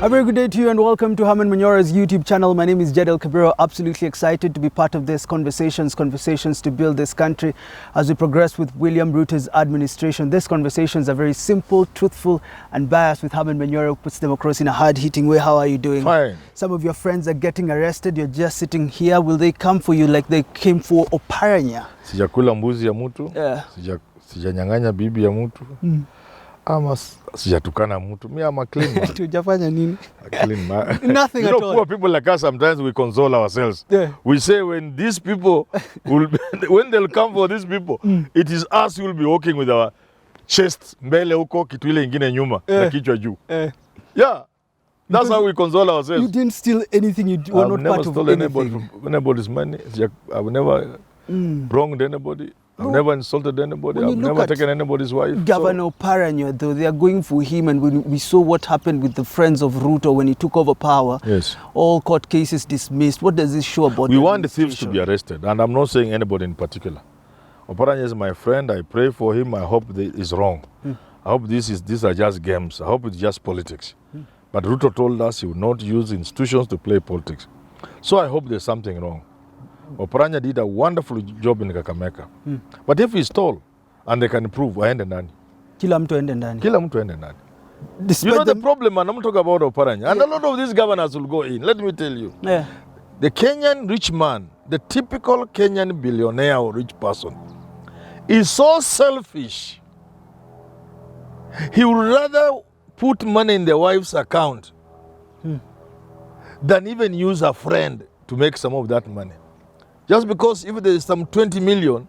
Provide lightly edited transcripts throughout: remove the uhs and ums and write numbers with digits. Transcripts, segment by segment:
A very good day to you and welcome to Herman Manyora's YouTube channel. My name is Jedel Kabiro. Absolutely excited to be part of this conversations to build this country as we progress with William Ruto's administration. These conversations are very simple, truthful and biased with Herman Manyora, who puts them across in a hard-hitting way. How are you doing? Fine. Some of your friends are getting arrested. You're just sitting here. Will they come for you like they came for Oparanya? Sijakula mbuzi ya mtu. Yeah. Sijanyang'anya bibi ya mtu. Ama sijatukana mtu. Me, I'm a clean man. Tujafanya nini? A clean man. Nothing you at know, all. Poor people like us, sometimes we console ourselves. Yeah. We say when these people, when they'll come for these people, it is us who will be walking with our chest mbele huko, kitu ile ingine nyuma, na kichwa juu. Yeah. That's how we console ourselves. You didn't steal anything. You were not part of anything. I've never stolen anybody's money. I've never wronged anybody. I've never insulted anybody. I've never taken anybody's wife. Governor Oparanya, though, they are going for him, and when we saw what happened with the friends of Ruto when he took over power, yes, all court cases dismissed. What does this show about? We want the thieves to be arrested, and I'm not saying anybody in particular. Oparanya is my friend. I pray for him. I hope he's wrong. I hope these are just games. I hope it's just politics. But Ruto told us he would not use institutions to play politics. So I hope there's something wrong. Oparanya did a wonderful job in Kakamega. But if he stole and they can prove, aende ndani. Kila mtu aende ndani. Kila mtu aende ndani. You know the problem, and I'm talking about Oparanya. And a lot of these governors will go in. Let me tell you. Yeah. The Kenyan rich man, the typical Kenyan billionaire or rich person, is so selfish. He would rather put money in the wife's account than even use a friend to make some of that money. Just because if there is some 20 million,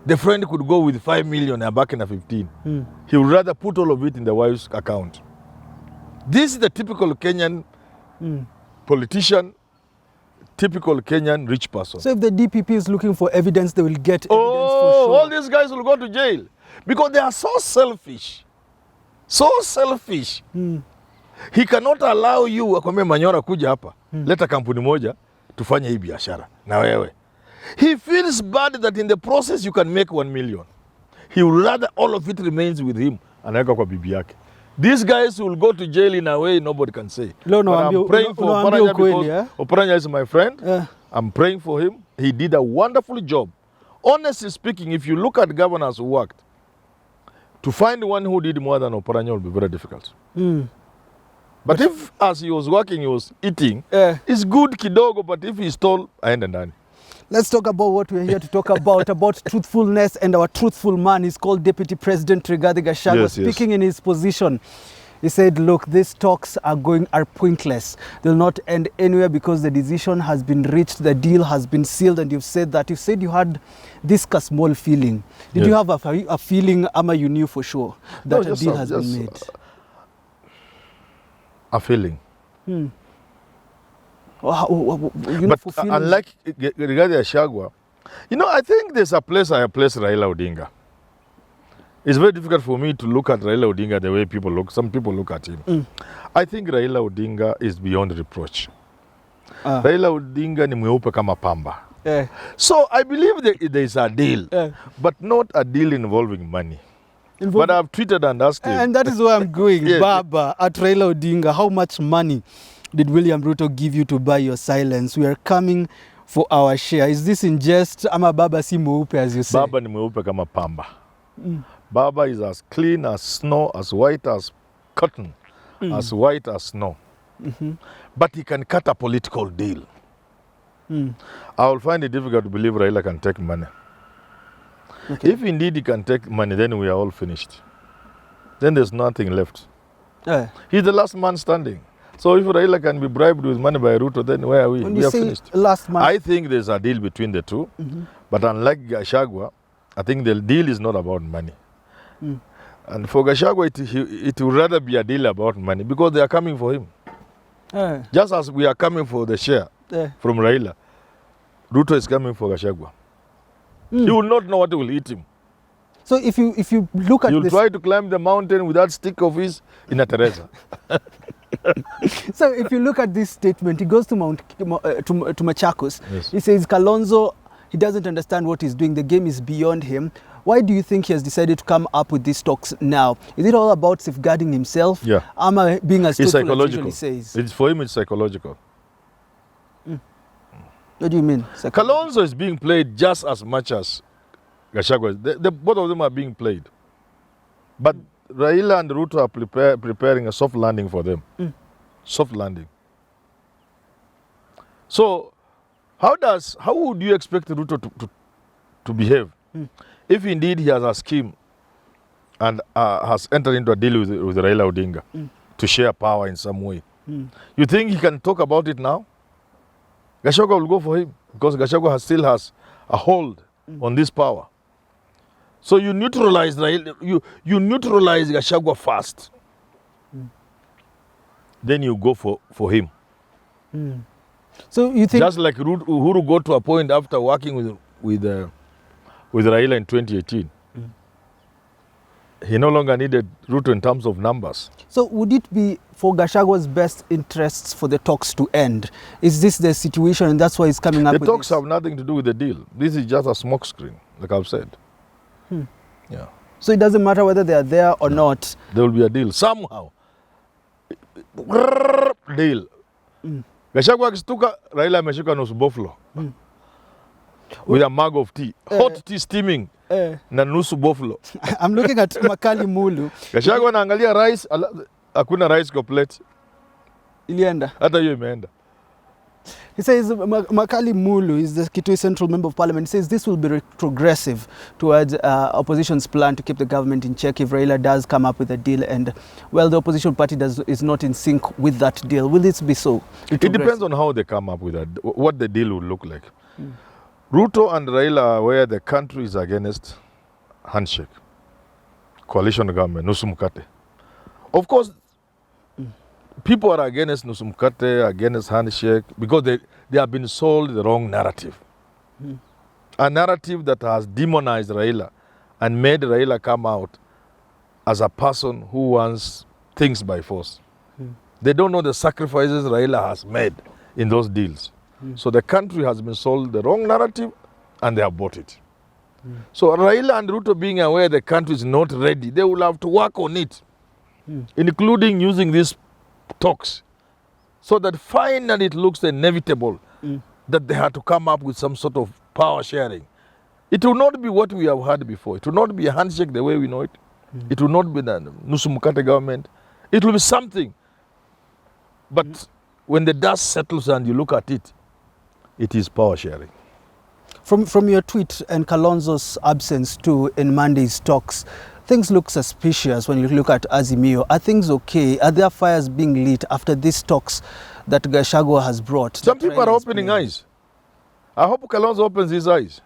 the friend could go with 5 million and back in a 15. He would rather put all of it in the wife's account. This is the typical Kenyan politician, typical Kenyan rich person. So if the DPP is looking for evidence, they will get evidence for sure. All these guys will go to jail because they are so selfish. So selfish. He cannot allow you, akwambie Manyora kuja hapa, leta kampuni moja, tufanye hii biashara na wewe. He feels bad that in the process you can make 1 million. He would rather all of it remains with him. Anaweka kwa bibi yake. These guys will go to jail in a way nobody can say. But I'm praying for Oparanya because Oparanya is my friend. I'm praying for him. He did a wonderful job. Honestly speaking, if you look at governors who worked, to find one who did more than Oparanya will be very difficult. But if as he was working, he was eating, it's good kidogo, but if he stole, aende ndani. Let's talk about what we're here to talk about truthfulness, and our truthful man is called Deputy President Rigathi Gachagua. Yes, Speaking in his position, he said, look, these talks are pointless. They'll not end anywhere because the decision has been reached, the deal has been sealed, and you said you had this small feeling. Did you have a feeling, Ama, you knew for sure that a deal has been made? A feeling. But unlike Rigathi Gachagua, I think there's a place I place Raila Odinga. It's very difficult for me to look at Raila Odinga the way some people look at him. I think Raila Odinga is beyond reproach. Raila Odinga ni mweupe kama pamba. So I believe there is a deal, but not a deal involving money. But I've tweeted and asked him. And that is where I'm going. Baba, at Raila Odinga, how much money did William Ruto give you to buy your silence? We are coming for our share. Is this in jest? Ama Baba si mweupe, as you say? Baba ni mweupe kama pamba. Baba is as clean as snow, as white as cotton, as white as snow. But he can cut a political deal. I will find it difficult to believe Raila can take money. Okay. If indeed he can take money, then we are all finished. Then there's nothing left. He's the last man standing. So if Raila can be bribed with money by Ruto, then where are we? When we you are say finished. Last man, I think there's a deal between the two. But unlike Gachagua, I think the deal is not about money. And for Gachagua, it would rather be a deal about money because they are coming for him. Just as we are coming for the share from Raila, Ruto is coming for Gachagua. He will not know what will eat him. So if you look at You'll try to climb the mountain with that stick of his in a Teresa. So if you look at this statement, he goes to Machakos. Yes. He says Kalonzo, he doesn't understand what he's doing. The game is beyond him. Why do you think he has decided to come up with these talks now? Is it all about safeguarding himself? Yeah. Am I being as It's truthful as he psychological. usually says? It's for him. It's psychological. What do you mean? Kalonzo is being played just as much as Gachagua. Both of them are being played. But Raila and Ruto are preparing a soft landing for them. Soft landing. So, how would you expect Ruto to behave if indeed he has a scheme and has entered into a deal with Raila Odinga to share power in some way? You think he can talk about it now? Gachagua will go for him because Gachagua still has a hold on this power. So you neutralize Raila, you neutralize Gachagua first. Then you go for him. So you think just like Uhuru got to a point after working with Raila in 2018. He no longer needed Ruto in terms of numbers. So would it be for Gachagua's best interests for the talks to end? Is this the situation and that's why he's coming up with The talks this? have nothing to do with the deal. This is just a smokescreen, like I've said. Yeah. So it doesn't matter whether they are there or not. There will be a deal somehow. Deal. Gachagua akistuka, Raila ameshika nusu buffalo with a mug of tea, hot tea steaming na nusu buffalo. I'm looking at Makali Mulu. Gachagua anaangalia rice, hakuna rice kwa plate. Ilienda. Hata hiyo imeenda. He says, Makali Mulu is the Kitui Central Member of Parliament. He says this will be retrogressive towards opposition's plan to keep the government in check if Raila does come up with a deal and, well, the opposition party is not in sync with that deal. Will this be so? It depends on how they come up with that, what the deal would look like. Ruto and Raila are aware the country is against handshake, coalition government, nusu mkate. Of course, people are against nusu mkate, against handshake, because they have been sold the wrong narrative. A narrative that has demonized Raila and made Raila come out as a person who wants things by force. They don't know the sacrifices Raila has made in those deals. So the country has been sold the wrong narrative and they have bought it. So Raila and Ruto being aware the country is not ready, they will have to work on it, including using these talks, so that finally it looks inevitable that they had to come up with some sort of power sharing. It will not be what we have had before. It will not be a handshake the way we know it. It will not be the nusu mkate government. It will be something. But when the dust settles and you look at it, it is power sharing. From your tweet and Kalonzo's absence too in Monday's talks, things look suspicious when you look at Azimio. Are things okay? Are there fires being lit after these talks that Gachagua has brought? Some people are opening eyes. I hope Kalonzo opens his eyes.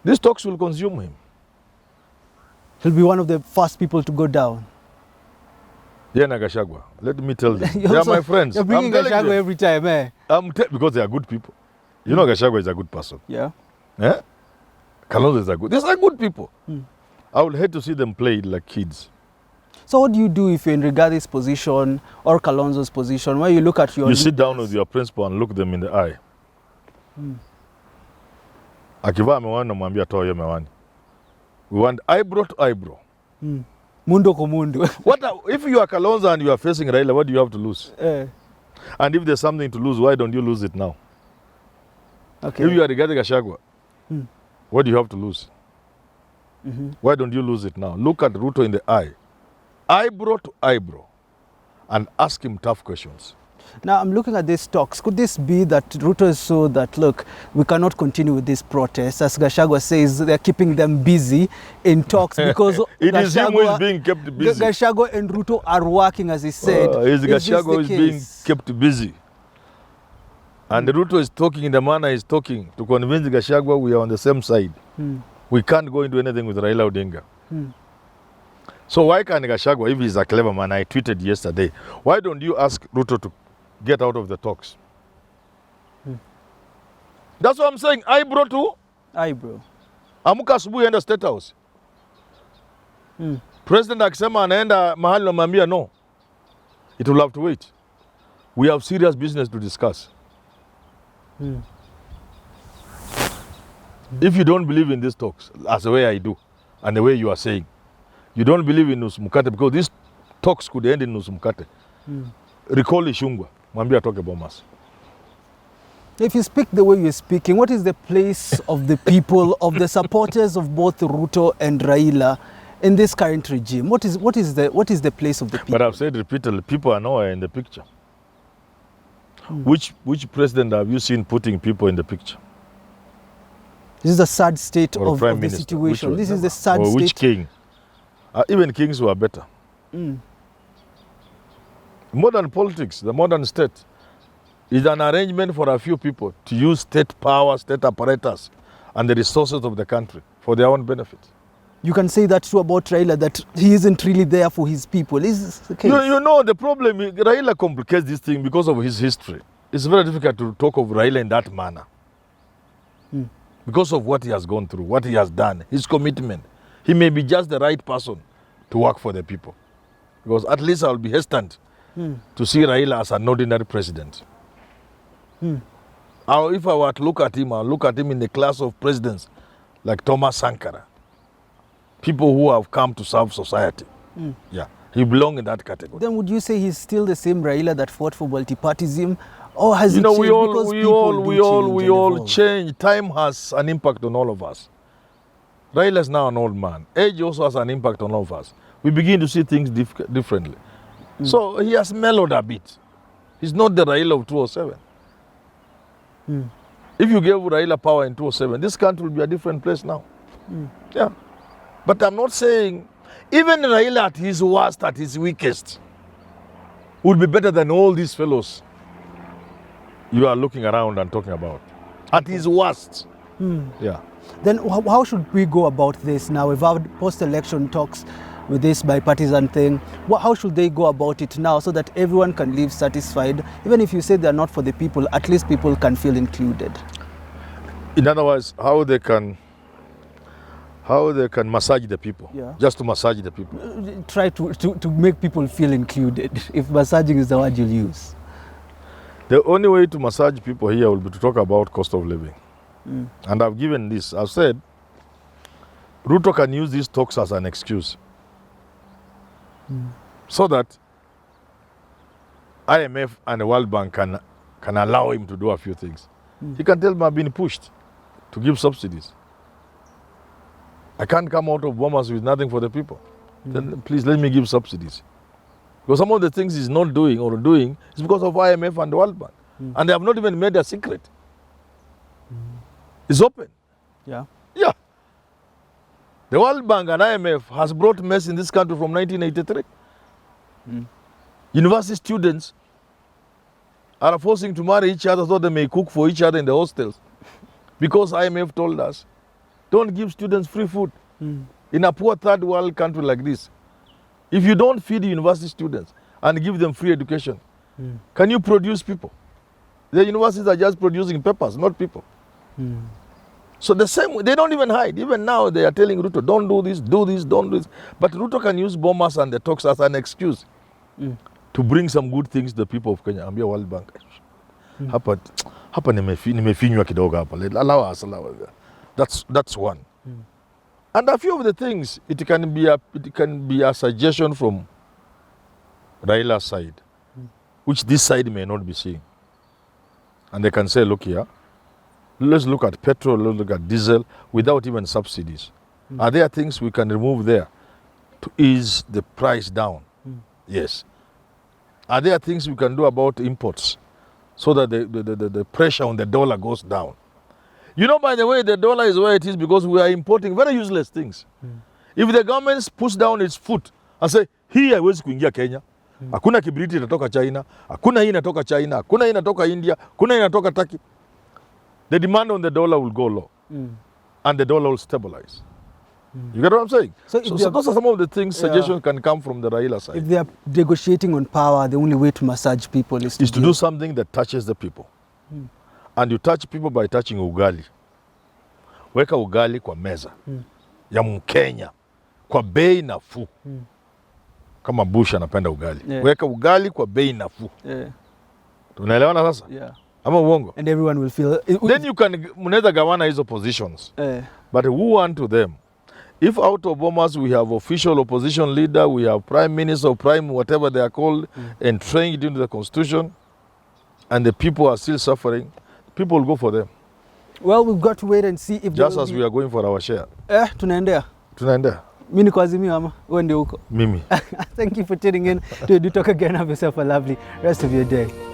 These talks will consume him. He'll be one of the first people to go down. Yeah, Gachagua. Let me tell them. They are my friends. You're bringing Gachagua every time, eh? Because they are good people. You know Gachagua is a good person. Yeah. Yeah? Kalonzo is a good. These are good people. I would hate to see them played like kids. So what do you do if you're in Rigathi's position or Kalonzo's position, where you look at your... You sit down with your principal and look them in the eye. Akivaa miwani namwambia toa hiyo miwani. We want eyebrow to eyebrow. Mundo ko mundo. If you are Kalonzo and you are facing Raila, what do you have to lose? And if there's something to lose, why don't you lose it now? Okay. If you are Rigathi Gachagua, what do you have to lose? Why don't you lose it now? Look at Ruto in the eye, eyebrow to eyebrow, and ask him tough questions. Now, I'm looking at these talks. Could this be that Ruto is so that, look, we cannot continue with this protest? As Gachagua says, they're keeping them busy in talks because it is him who is being kept busy. Gachagua and Ruto are working, as he said. Gachagua is being kept busy. And Ruto is talking in the manner he's talking to convince Gachagua we are on the same side. We can't go into anything with Raila Odinga. So why can't Gachagua, if he's a clever man, I tweeted yesterday, why don't you ask Ruto to get out of the talks? That's what I'm saying. Eyebrow to eyebrow. Amuka asubuhi enda State House. President akisema anaenda mahali namwambia no. It will have to wait. We have serious business to discuss. If you don't believe in these talks, as the way I do, and the way you are saying, you don't believe in nusu mkate because these talks could end in nusu mkate. Recall Ishungwa, mwambie atoke Bomas. If you speak the way you're speaking, what is the place of the people, of the supporters of both Ruto and Raila in this current regime? What is the place of the people? But I've said repeatedly, people are nowhere in the picture. Which president have you seen putting people in the picture? This is a sad state of the minister. situation. This is the sad or state. Which king? Even kings were better. Modern politics, the modern state, is an arrangement for a few people to use state power, state apparatus, and the resources of the country for their own benefit. You can say that too about Raila, that he isn't really there for his people. Is this the case? You know, the problem is Raila complicates this thing because of his history. It's very difficult to talk of Raila in that manner. Because of what he has gone through, what he has done, his commitment. He may be just the right person to work for the people. Because at least I'll be hesitant to see Raila as an ordinary president. If I were to look at him, I'll look at him in the class of presidents like Thomas Sankara. People who have come to serve society. Yeah, he belongs in that category. Then would you say he's still the same Raila that fought for multipartyism? Or has it changed? We all change. Time has an impact on all of us. Raila is now an old man. Age also has an impact on all of us. We begin to see things differently. So he has mellowed a bit. He's not the Raila of 2007. If you gave Raila power in 2007, this country will be a different place now. Yeah. But I'm not saying, even Raila at his worst, at his weakest, would be better than all these fellows you are looking around and talking about. At his worst. Yeah. Then how should we go about this now? We've had post-election talks with this bipartisan thing. How should they go about it now so that everyone can live satisfied? Even if you say they're not for the people, at least people can feel included. In other words, how they can massage the people. Yeah. Just to massage the people. Try to make people feel included, if massaging is the word you'll use. The only way to massage people here will be to talk about cost of living. And I've given this. I've said, Ruto can use these talks as an excuse. So that IMF and the World Bank can allow him to do a few things. He can tell them I've been pushed to give subsidies. I can't come out of Bomas with nothing for the people. Then please let me give subsidies. Because some of the things he's not doing or doing is because of IMF and the World Bank. And they have not even made a secret. It's open. Yeah. Yeah. The World Bank and IMF has brought mess in this country from 1983. University students are forcing to marry each other so they may cook for each other in the hostels. Because IMF told us, don't give students free food in a poor third world country like this. If you don't feed university students and give them free education, can you produce people? The universities are just producing papers, not people. So the same, they don't even hide. Even now they are telling Ruto, don't do this, don't do this. But Ruto can use Bomas and the talks as an excuse to bring some good things to the people of Kenya. Ambia World Bank. Hapa nimefinywa kidogo hapa. Allow us. That's one. And a few of the things, it can be a suggestion from Raila's side, which this side may not be seeing. And they can say, look here, let's look at petrol, let's look at diesel without even subsidies. Are there things we can remove there to ease the price down? Yes. Are there things we can do about imports so that the pressure on the dollar goes down? You know, by the way, the dollar is where it is because we are importing very useless things. If the government puts down its foot and say, hii haiwezi kuingia Kenya, hakuna kibriti inatoka China, hakuna hii inatoka China, hakuna hii inatoka India, hakuna hii inatoka Turkey, the demand on the dollar will go low and the dollar will stabilize. You get what I'm saying? So those are some of the things, suggestions can come from the Raila side. If they are negotiating on power, the only way to massage people is to do something that touches the people. And you touch people by touching ugali. Weka ugali kwa meza ya Mkenya kwa bei nafuu. Kama Bush anapenda ugali. Weka ugali kwa bei nafuu. Tunaelewana sasa? Ama uongo? And everyone will feel... Then you can mnaweza gawana hizo positions. But who want to them? If out of Bomas we have official opposition leader, we have prime minister, prime whatever they are called, and trained into the constitution, and the people are still suffering, people will go for them. Well, we've got to wait and see if... Just as we are going for our share. Tunaendea. Tunaendea. Mimi niko Azimio ama wewe ndio huko? Mimi. Thank you for tuning in. Do talk again. Have yourself a lovely rest of your day.